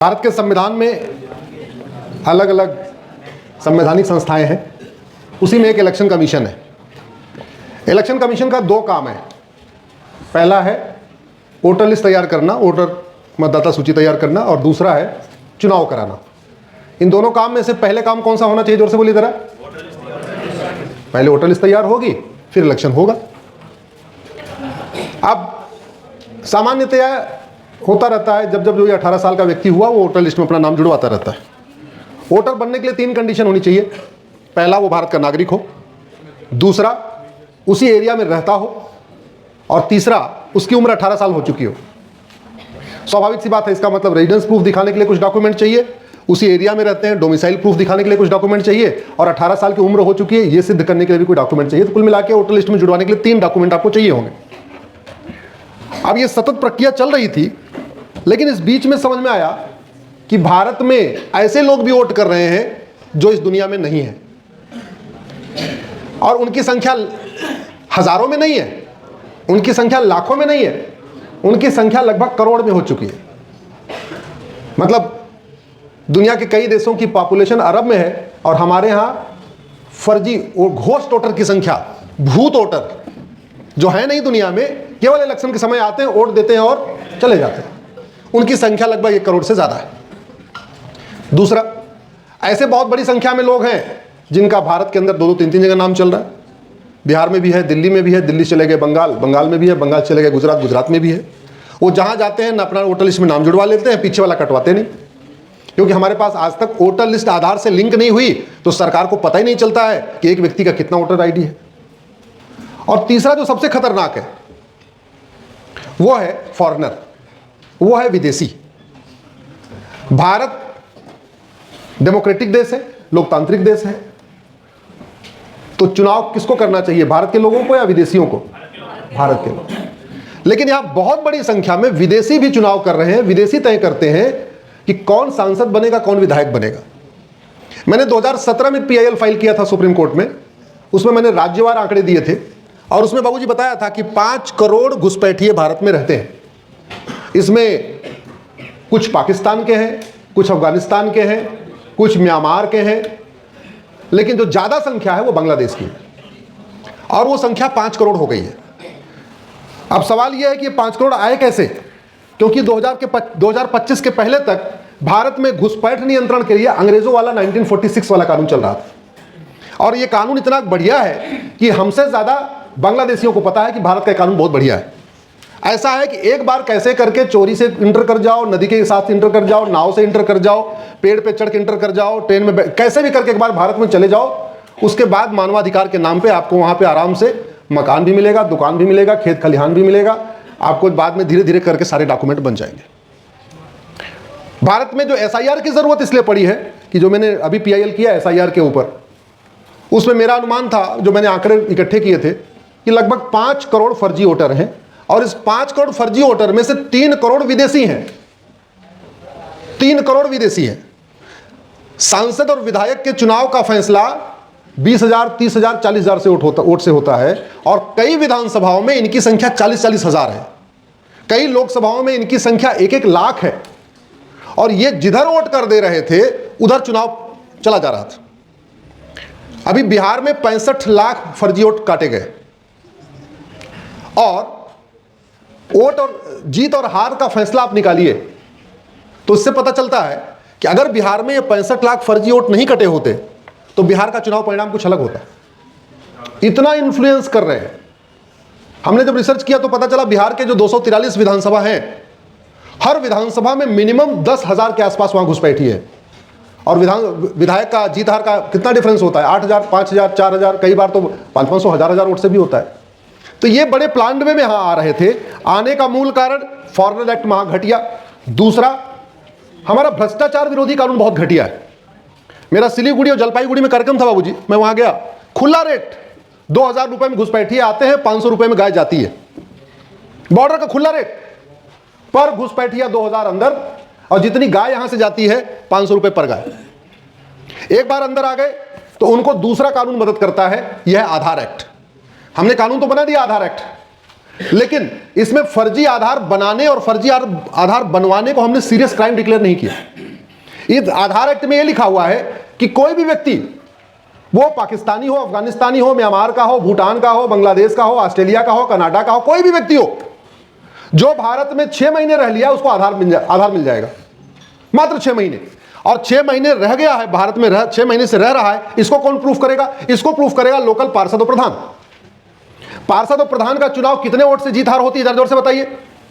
भारत के संविधान में अलग अलग संवैधानिक संस्थाएं हैं, उसी में एक इलेक्शन कमीशन है। इलेक्शन कमीशन का दो काम है। पहला है वोटर लिस्ट तैयार करना, वोटर मतदाता सूची तैयार करना, और दूसरा है चुनाव कराना। इन दोनों काम में से पहले काम कौन सा होना चाहिए? जोर से बोलिए जरा। पहले वोटर लिस्ट तैयार होगी, फिर इलेक्शन होगा। अब सामान्यतया होता रहता है, जब जब जो 18 साल का व्यक्ति हुआ वो वोटर लिस्ट में अपना नाम जुड़वाता रहता है। वोटर बनने के लिए 3 कंडीशन होनी चाहिए। पहला, वो भारत का नागरिक हो, दूसरा उसी एरिया में रहता हो, और तीसरा उसकी उम्र 18 साल हो चुकी हो। स्वाभाविक सी बात है, इसका मतलब रेजिडेंस प्रूफ दिखाने के लिए कुछ डॉक्यूमेंट चाहिए, उसी एरिया में रहते हैं, डोमिसाइल प्रूफ दिखाने के लिए कुछ डॉक्यूमेंट चाहिए, और 18 साल की उम्र हो चुकी है ये सिद्ध करने के लिए भी कोई डॉक्यूमेंट चाहिए। तो कुल मिला के वोटर लिस्ट में जुड़वाने के लिए 3 डॉक्यूमेंट आपको चाहिए होंगे। अब ये सतत प्रक्रिया चल रही थी, लेकिन इस बीच में समझ में आया कि भारत में ऐसे लोग भी वोट कर रहे हैं जो इस दुनिया में नहीं है, और उनकी संख्या हजारों में नहीं है, उनकी संख्या लाखों में नहीं है, उनकी संख्या लगभग करोड़ में हो चुकी है। मतलब दुनिया के कई देशों की पॉपुलेशन अरब में है, और हमारे यहाँ फर्जी और घोस्ट वोटर की संख्या, भूत वोटर जो है नहीं दुनिया में, केवल इलेक्शन के समय आते हैं, वोट देते हैं और चले जाते हैं, उनकी संख्या लगभग 1 करोड़ से ज़्यादा है। दूसरा, ऐसे बहुत बड़ी संख्या में लोग हैं जिनका भारत के अंदर 2-2, 3-3 जगह नाम चल रहा है। बिहार में भी है, दिल्ली में भी है, दिल्ली चले गए बंगाल, बंगाल में भी है, बंगाल चले गए गुजरात, गुजरात में भी है। वो जहाँ जाते हैं ना अपना वोटर लिस्ट में नाम जुड़वा लेते हैं, पीछे वाला कटवाते नहीं, क्योंकि हमारे पास आज तक वोटर लिस्ट आधार से लिंक नहीं हुई, तो सरकार को पता ही नहीं चलता है कि एक व्यक्ति का कितना वोटर आईडी है। और तीसरा जो सबसे खतरनाक है वो है फॉरेनर, वो है विदेशी। भारत डेमोक्रेटिक देश है, लोकतांत्रिक देश है, तो चुनाव किसको करना चाहिए? भारत के लोगों को या विदेशियों को? भारत के लोग। लेकिन यहां बहुत बड़ी संख्या में विदेशी भी चुनाव कर रहे हैं। विदेशी तय करते हैं कि कौन सांसद बनेगा, कौन विधायक बनेगा। मैंने 2017 में PIL फाइल किया था सुप्रीम कोर्ट में, उसमें मैंने राज्यवार आंकड़े दिए थे, और उसमें बाबूजी बताया था कि 5 करोड़ घुसपैठिए भारत में रहते हैं। इसमें कुछ पाकिस्तान के हैं, कुछ अफगानिस्तान के हैं, कुछ म्यांमार के हैं, लेकिन जो ज़्यादा संख्या है वो बांग्लादेश की है, और वो संख्या 5 करोड़ हो गई है। अब सवाल यह है कि ये 5 करोड़ आए कैसे? क्योंकि 2025 के पहले तक भारत में घुसपैठ नियंत्रण के लिए अंग्रेजों वाला 1946 वाला कानून चल रहा था, और ये कानून इतना बढ़िया है कि हमसे ज़्यादा बांग्लादेशियों को पता है कि भारत का कानून बहुत बढ़िया है। ऐसा है कि एक बार कैसे करके चोरी से इंटर कर जाओ, नदी के साथ इंटर कर जाओ, नाव से इंटर कर जाओ, पेड़ पे चढ़ के इंटर कर जाओ, ट्रेन में कैसे भी करके एक बार भारत में चले जाओ, उसके बाद मानवाधिकार के नाम पे आपको वहाँ पे आराम से मकान भी मिलेगा, दुकान भी मिलेगा, खेत खलिहान भी मिलेगा, आपको बाद में धीरे धीरे करके सारे डॉक्यूमेंट बन जाएंगे। भारत में जो SIR की ज़रूरत इसलिए पड़ी है कि जो मैंने अभी PIL किया SIR के ऊपर, उसमें मेरा अनुमान था, जो मैंने आंकड़े इकट्ठे किए थे, कि लगभग 5 करोड़ फर्जी वोटर हैं, और इस 5 करोड़ फर्जी वोटर में से 3 करोड़ विदेशी हैं। 3 करोड़ विदेशी हैं। सांसद और विधायक के चुनाव का फैसला 20,000, 30,000, 40,000 से वोट से होता है, और कई विधानसभाओं में इनकी संख्या 40-40 हज़ार है। कई लोकसभाओं में इनकी संख्या 1-1 लाख है, और ये जिधर वोट कर दे रहे थे उधर चुनाव चला जा रहा था। अभी बिहार में 65 लाख फर्जी वोट काटे गए, और वोट और जीत और हार का फैसला आप निकालिए तो इससे पता चलता है कि अगर बिहार में ये 65 लाख फर्जी वोट नहीं कटे होते तो बिहार का चुनाव परिणाम कुछ अलग होता। इतना इन्फ्लुएंस कर रहे हैं। हमने जब रिसर्च किया तो पता चला बिहार के जो 243 विधानसभा हैं, हर विधानसभा में मिनिमम 10,000 के आसपास वहां घुसपैठी है, और विधायक का जीत हार का कितना डिफरेंस होता है? 8,000, 5,000, 4,000, कई बार तो 500, 1,000 वोट से भी होता है। तो ये बड़े प्लान में यहाँ आ रहे थे। आने का मूल कारण फॉरेनर एक्ट महाघटिया। दूसरा, हमारा भ्रष्टाचार विरोधी कानून बहुत घटिया है। मेरा सिलीगुड़ी और जलपाईगुड़ी में कार्यक्रम था बाबूजी, मैं वहां गया, खुला रेट 2,000 रुपए में घुसपैठिए आते हैं, 500 रुपए में गाय जाती है। बॉर्डर का खुला रेट पर घुसपैठिया 2,000 अंदर, और जितनी गाय यहां से जाती है 500 रुपए पर गाय। एक बार अंदर आ गए तो उनको दूसरा कानून मदद करता है, यह है आधार एक्ट। हमने कानून तो बना दिया आधार एक्ट, लेकिन इसमें फर्जी आधार बनाने और फर्जी आधार बनवाने को हमने सीरियस क्राइम डिक्लेयर नहीं किया। इस आधार एक्ट में यह लिखा हुआ है कि कोई भी व्यक्ति, वो पाकिस्तानी हो, अफगानिस्तानी हो, म्यांमार का हो, भूटान का हो, बांग्लादेश का हो, ऑस्ट्रेलिया का हो, कनाडा का हो, कोई भी व्यक्ति हो जो भारत में 6 महीने रह लिया, उसको आधार मिल जाएगा, मात्र 6 महीने। और 6 महीने रह गया है भारत में, 6 महीने से रह रहा है, इसको कौन प्रूफ करेगा? इसको प्रूफ करेगा लोकल पार्षद और प्रधान। पार्षद और प्रधान का चुनाव कितने वोट से जीत हार होती है, जरा जोर से बताइए?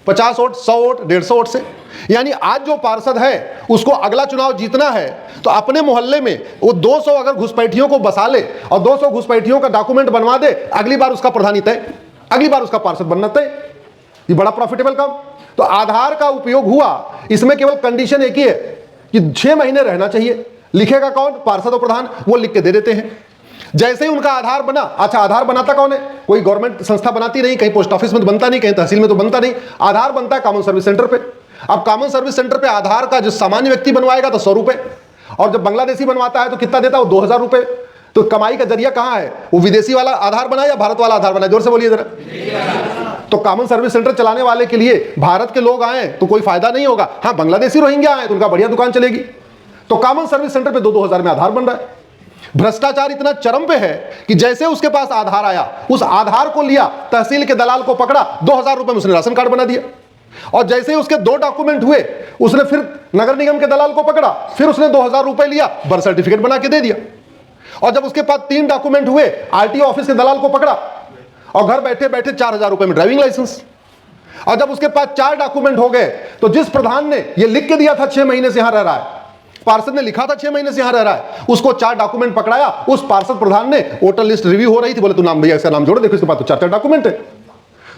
50 वोट, 100 वोट, 150 वोट से। यानी आज जो पार्षद है उसको अगला चुनाव जीतना है तो अपने मोहल्ले में वो 200 अगर घुसपैठियों को बसा ले और 200 घुसपैठियों का डॉक्यूमेंट बनवा दे, अगली बार उसका प्रधानी तय, अगली बार उसका पार्षद बनना तय। ये बड़ा प्रॉफिटेबल काम। तो आधार का उपयोग हुआ, इसमें केवल कंडीशन एक ही है कि 6 महीने रहना चाहिए। लिखेगा कौन? पार्षद और प्रधान, वो लिख के दे देते हैं। जैसे ही उनका आधार बना, अच्छा आधार बनाता कौन है? कोई गवर्नमेंट संस्था बनाती नहीं, कहीं पोस्ट ऑफिस में तो बनता नहीं, कहीं तहसील में तो बनता नहीं। आधार बनता है कॉमन सर्विस सेंटर पे। अब कॉमन सर्विस सेंटर पे आधार का जो सामान्य व्यक्ति बनवाएगा तो 100 रुपए, और जब बांग्लादेशी बनवाता है तो कितना देता है? 2000 रुपए। तो कमाई का जरिया कहां है? वो विदेशी वाला आधार बनाए या भारत वाला आधार बनाए? जोर से बोलिए जरा। तो कॉमन सर्विस सेंटर चलाने वाले के लिए भारत के लोग आए तो कोई फायदा नहीं होगा। हाँ, बांग्लादेशी रोहिंग्या आए तो उनका बढ़िया दुकान चलेगी। तो कॉमन सर्विस सेंटर पे 2-2 हजार में आधार बन रहा है। भ्रष्टाचार इतना चरम पे है कि जैसे उसके पास आधार आया, उस आधार को लिया, तहसील के दलाल को पकड़ा, 2000 रुपए में उसने राशन कार्ड बना दिया। और जैसे ही उसके 2 डॉक्यूमेंट हुए, उसने फिर नगर निगम के दलाल को पकड़ा, फिर उसने 2000 रुपए लिया, बर्थ सर्टिफिकेट बना के दे दिया। और जब उसके पास 3 डॉक्यूमेंट हुए, आरटीओ ऑफिस के दलाल को पकड़ा और घर बैठे बैठे 4000 रुपए में ड्राइविंग लाइसेंस। और जब उसके पास 4 डॉक्यूमेंट हो गए, तो जिस प्रधान ने ये लिख के दिया था 6 महीने से यहां रह रहा है, पार्षद ने लिखा था 6 महीने से यहां रह रहा है, उसको 4 डॉक्यूमेंट पकड़ाया। उस पार्षद प्रधान ने, वोटर लिस्ट रिव्यू हो रही थी, बोले तू नाम, भैया इसका नाम जोड़ो, देखो इसके पास तो 4 डॉक्यूमेंट है।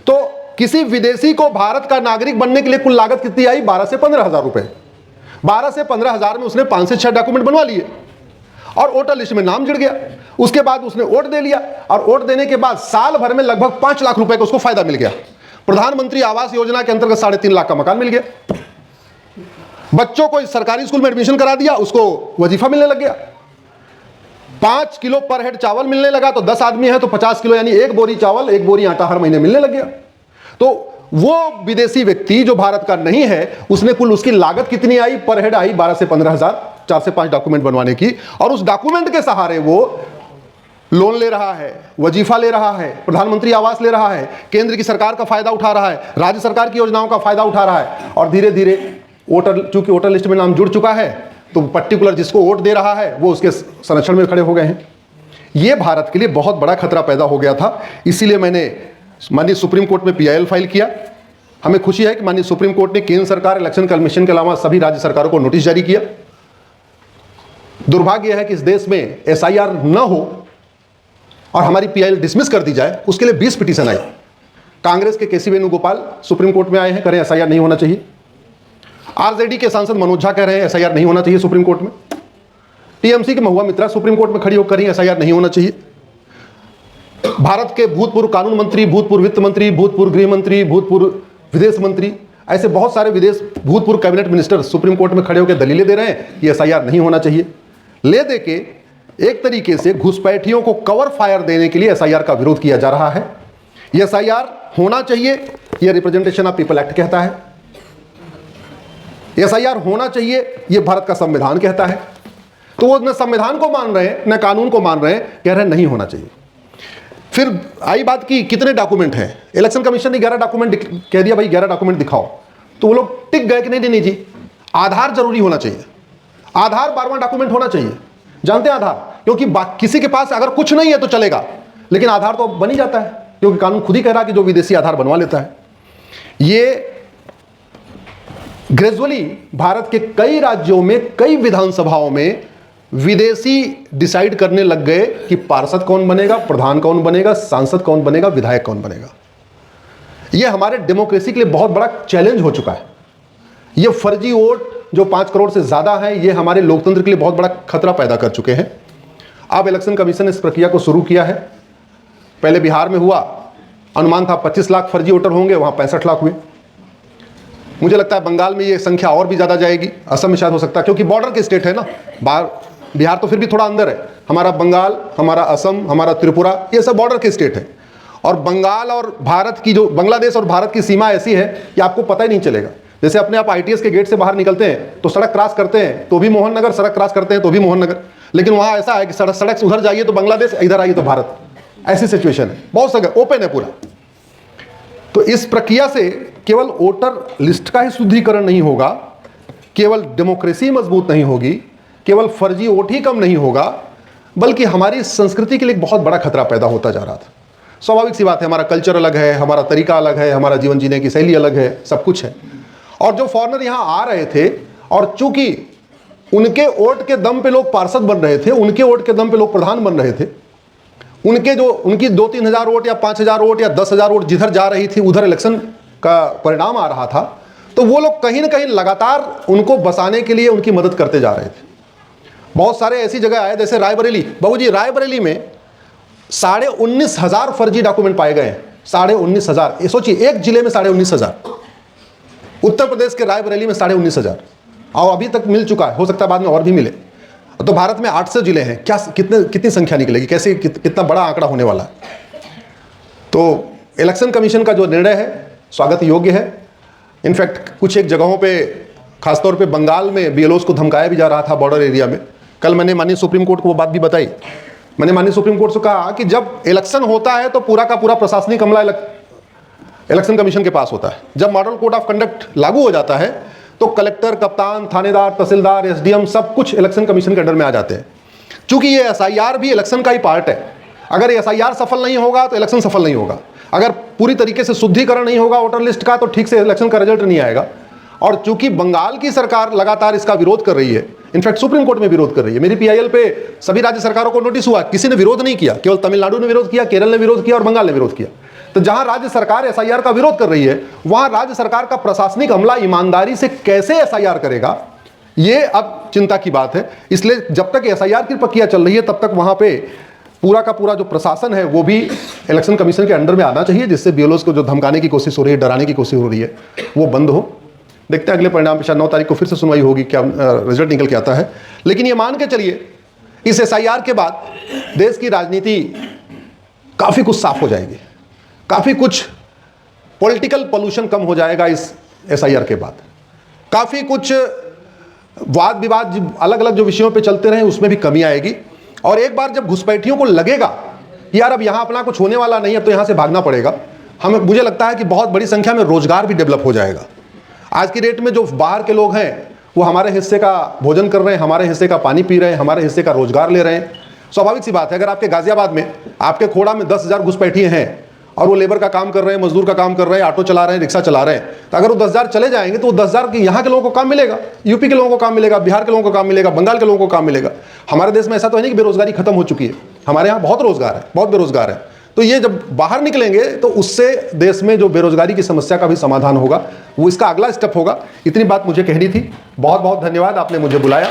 तो किसी विदेशी को भारत का नागरिक बनने के लिए कुल लागत कितनी आई? 12 से 15 हजार रुपए। 12 से 15 हजार में उसने 5 से 6 डॉक्यूमेंट बनवा लिए और वोटर लिस्ट में नाम जुड़ गया। उसके बाद उसने वोट दे लिया, और वोट देने के बाद साल भर में लगभग 5 लाख रुपए का उसको फायदा मिल गया। प्रधानमंत्री आवास योजना के अंतर्गत 3.5 लाख का मकान मिल गया। बच्चों को सरकारी स्कूल में एडमिशन करा दिया, उसको वजीफा मिलने लग गया। 5 किलो पर हेड चावल मिलने लगा, तो 10 आदमी है तो 50 किलो, यानी 1 बोरी चावल, 1 बोरी आटा हर महीने मिलने लग गया। तो वो विदेशी व्यक्ति जो भारत का नहीं है, उसने कुल, उसकी लागत कितनी आई? पर हेड आई 12 से 15 हजार, 4 से 5 डॉक्यूमेंट बनवाने की। और उस डॉक्यूमेंट के सहारे वो लोन ले रहा है, वजीफा ले रहा है, प्रधानमंत्री आवास ले रहा है, केंद्र की सरकार का फायदा उठा रहा है, राज्य सरकार की योजनाओं का फायदा उठा रहा है। और धीरे धीरे वोटर, चूंकि वोटर लिस्ट में नाम जुड़ चुका है, तो पर्टिकुलर जिसको वोट दे रहा है वो उसके संरक्षण में खड़े हो गए हैं। ये भारत के लिए बहुत बड़ा खतरा पैदा हो गया था। इसीलिए मैंने माननीय सुप्रीम कोर्ट में PIL फाइल किया। हमें खुशी है कि माननीय सुप्रीम कोर्ट ने केंद्र सरकार, इलेक्शन कमीशन के अलावा सभी राज्य सरकारों को नोटिस जारी किया। दुर्भाग्य है कि इस देश में SIR न हो और हमारी PIL डिसमिस कर दी जाए। उसके लिए 20 पिटीशन आई। कांग्रेस के KC वेणुगोपाल सुप्रीम कोर्ट में आए हैं, करें SIR नहीं होना चाहिए। RJD के सांसद मनोज झा कह रहे हैं SIR नहीं होना चाहिए सुप्रीम कोर्ट में। TMC के महुआ मित्रा सुप्रीम कोर्ट में खड़ी होकर ही SIR नहीं होना चाहिए। भारत के भूतपूर्व कानून मंत्री, भूतपूर्व वित्त मंत्री, भूतपूर्व गृह मंत्री, भूतपूर्व विदेश मंत्री, ऐसे बहुत सारे भूतपूर्व कैबिनेट मिनिस्टर सुप्रीम कोर्ट में खड़े होकर दलीलें दे रहे हैं कि SIR नहीं होना चाहिए। ले दे के एक तरीके से घुसपैठियों को कवर फायर देने के लिए SIR का विरोध किया जा रहा है। ये SIR होना चाहिए, यह रिप्रेजेंटेशन ऑफ पीपल एक्ट कहता है। SIR होना चाहिए, यह भारत का संविधान कहता है। तो वो न संविधान को मान रहे हैं, न कानून को मान रहे हैं, कह रहे हैं नहीं होना चाहिए। फिर आई बात की कितने डॉक्यूमेंट हैं। इलेक्शन कमीशन ने 11 डॉक्यूमेंट कह दिया, भाई 11 डॉक्यूमेंट दिखाओ। तो वो लोग टिक गए कि नहीं जी, आधार जरूरी होना चाहिए, आधार 12वां डॉक्यूमेंट होना चाहिए। जानते हैं आधार, क्योंकि किसी के पास अगर कुछ नहीं है तो चलेगा, लेकिन आधार तो बन ही जाता है, क्योंकि कानून खुद ही कह रहा है कि जो विदेशी आधार बनवा लेता है। ये ग्रेजुअली भारत के कई राज्यों में, कई विधानसभाओं में विदेशी डिसाइड करने लग गए कि पार्षद कौन बनेगा, प्रधान कौन बनेगा, सांसद कौन बनेगा, विधायक कौन बनेगा। यह हमारे डेमोक्रेसी के लिए बहुत बड़ा चैलेंज हो चुका है। यह फर्जी वोट जो 5 करोड़ से ज्यादा है, यह हमारे लोकतंत्र के लिए बहुत बड़ा खतरा पैदा कर चुके हैं। अब इलेक्शन कमीशन ने इस प्रक्रिया को शुरू किया है। पहले बिहार में हुआ, अनुमान था 25 लाख फर्जी वोटर होंगे, वहां 65 लाख हुए। मुझे लगता है बंगाल में ये संख्या और भी ज्यादा जाएगी, असम में शायद हो सकता है, क्योंकि बॉर्डर के स्टेट है ना। बिहार तो फिर भी थोड़ा अंदर है, हमारा बंगाल, हमारा असम, हमारा त्रिपुरा, ये सब बॉर्डर के स्टेट है। और बंगाल और भारत की जो बांग्लादेश और भारत की सीमा ऐसी है कि आपको पता ही नहीं चलेगा। जैसे अपने आप ITS के गेट से बाहर निकलते हैं तो सड़क क्रॉस करते हैं तो भी मोहन नगर, सड़क क्रॉस करते हैं तो भी मोहन नगर, लेकिन वहाँ ऐसा है कि सड़क उधर जाइए तो बांग्लादेश, इधर आइए तो भारत, ऐसी सिचुएशन है। बहुत जगह ओपन है पूरा। तो इस प्रक्रिया से केवल वोटर लिस्ट का ही शुद्धिकरण नहीं होगा, केवल डेमोक्रेसी मजबूत नहीं होगी, केवल फर्जी वोट ही कम नहीं होगा, बल्कि हमारी संस्कृति के लिए एक बहुत बड़ा खतरा पैदा होता जा रहा था। स्वाभाविक सी बात है, हमारा कल्चर अलग है, हमारा तरीका अलग है, हमारा जीवन जीने की शैली अलग है, सब कुछ है। और जो फॉरेनर यहाँ आ रहे थे और चूंकि उनके वोट के दम पे लोग पार्षद बन रहे थे, उनके वोट के दम पे लोग प्रधान बन रहे थे, उनकी 2-3 हज़ार वोट या 5 हज़ार वोट या 10 हज़ार वोट जिधर जा रही थी उधर इलेक्शन का परिणाम आ रहा था, तो वो लोग कहीं ना कहीं लगातार उनको बसाने के लिए उनकी मदद करते जा रहे थे। बहुत सारे ऐसी जगह आए जैसे रायबरेली। बाबूजी, रायबरेली में 19,500 फर्जी डॉक्यूमेंट पाए गए हैं। 19,500, ये सोचिए, एक जिले में 19,500। उत्तर प्रदेश के रायबरेली में 19,500 और अभी तक मिल चुका है, हो सकता है बाद में और भी मिले। तो भारत में 800 जिले हैं, क्या कितनी संख्या निकलेगी, कैसे कितना बड़ा आंकड़ा होने वाला है। तो इलेक्शन कमीशन का जो निर्णय है स्वागत योग्य है। इनफैक्ट कुछ एक जगहों पे, खासतौर पे बंगाल में BLOs को धमकाया भी जा रहा था बॉर्डर एरिया में। कल मैंने माननीय सुप्रीम कोर्ट को वो बात भी बताई। मैंने माननीय सुप्रीम कोर्ट से कहा कि जब इलेक्शन होता है तो पूरा का पूरा प्रशासनिक अमला इलेक्शन कमीशन के पास होता है। जब मॉडल कोड ऑफ कंडक्ट लागू हो जाता है तो कलेक्टर, कप्तान, थानेदार, तहसीलदार, SDM सब कुछ इलेक्शन कमीशन के अंडर में आ जाते हैं। चूंकि ये SIR भी इलेक्शन का ही पार्ट है। अगर SIR सफल नहीं होगा तो इलेक्शन सफल नहीं होगा। अगर पूरी तरीके से शुद्धिकरण नहीं होगा वोटर लिस्ट का तो ठीक से इलेक्शन का रिजल्ट नहीं आएगा। और चूंकि बंगाल की सरकार लगातार इसका विरोध कर रही है, इनफैक्ट सुप्रीम कोर्ट में विरोध कर रही है। मेरी PIL पे सभी राज्य सरकारों को नोटिस हुआ, किसी ने विरोध नहीं किया, केवल तमिलनाडु ने विरोध किया, केरल ने विरोध किया और बंगाल ने विरोध किया। तो जहां राज्य सरकार SIR का विरोध कर रही है, वहां राज्य सरकार का प्रशासनिक अमला ईमानदारी से कैसे SIR करेगा, ये अब चिंता की बात है। इसलिए जब तक SIR की प्रक्रिया चल रही है तब तक वहां पे पूरा का पूरा जो प्रशासन है वो भी इलेक्शन कमीशन के अंडर में आना चाहिए, जिससे BLOs को जो धमकाने की कोशिश हो रही है, डराने की कोशिश हो रही है, वो बंद हो। देखते हैं अगले परिणाम पे, शायद 9 तारीख को फिर से सुनवाई होगी, क्या रिजल्ट निकल के आता है। लेकिन ये मान के चलिए इस SIR के बाद देश की राजनीति काफ़ी कुछ साफ हो जाएगी, काफ़ी कुछ पॉलिटिकल पोल्यूशन कम हो जाएगा इस SIR के बाद। काफ़ी कुछ वाद विवाद अलग अलग जो विषयों पे चलते रहे उसमें भी कमी आएगी। और एक बार जब घुसपैठियों को लगेगा यार अब यहाँ अपना कुछ होने वाला नहीं है, अब तो यहाँ से भागना पड़ेगा, मुझे लगता है कि बहुत बड़ी संख्या में रोजगार भी डेवलप हो जाएगा। आज की डेट में जो बाहर के लोग हैं वो हमारे हिस्से का भोजन कर रहे हैं, हमारे हिस्से का पानी पी रहे हैं, हमारे हिस्से का रोजगार ले रहे हैं। स्वाभाविक सी बात है, अगर आपके गाजियाबाद में, आपके खोड़ा में 10,000 घुसपैठिए हैं और वो लेबर का काम कर रहे हैं, मजदूर का काम कर रहे हैं, ऑटो चला रहे हैं, रिक्शा चला रहे हैं, तो अगर वो 10,000 चले जाएंगे तो वो 10,000 के यहाँ के लोगों को काम मिलेगा, यूपी के लोगों को काम मिलेगा, बिहार के लोगों को काम मिलेगा, बंगाल के लोगों को काम मिलेगा। हमारे देश में ऐसा तो है नहीं कि बेरोजगारी खत्म हो चुकी है, हमारे यहाँ बहुत रोजगार है, बहुत बेरोजगार है। तो ये जब बाहर निकलेंगे तो उससे देश में जो बेरोजगारी की समस्या का भी समाधान होगा, वो इसका अगला स्टेप होगा। इतनी बात मुझे कहनी थी। बहुत बहुत धन्यवाद, आपने मुझे बुलाया।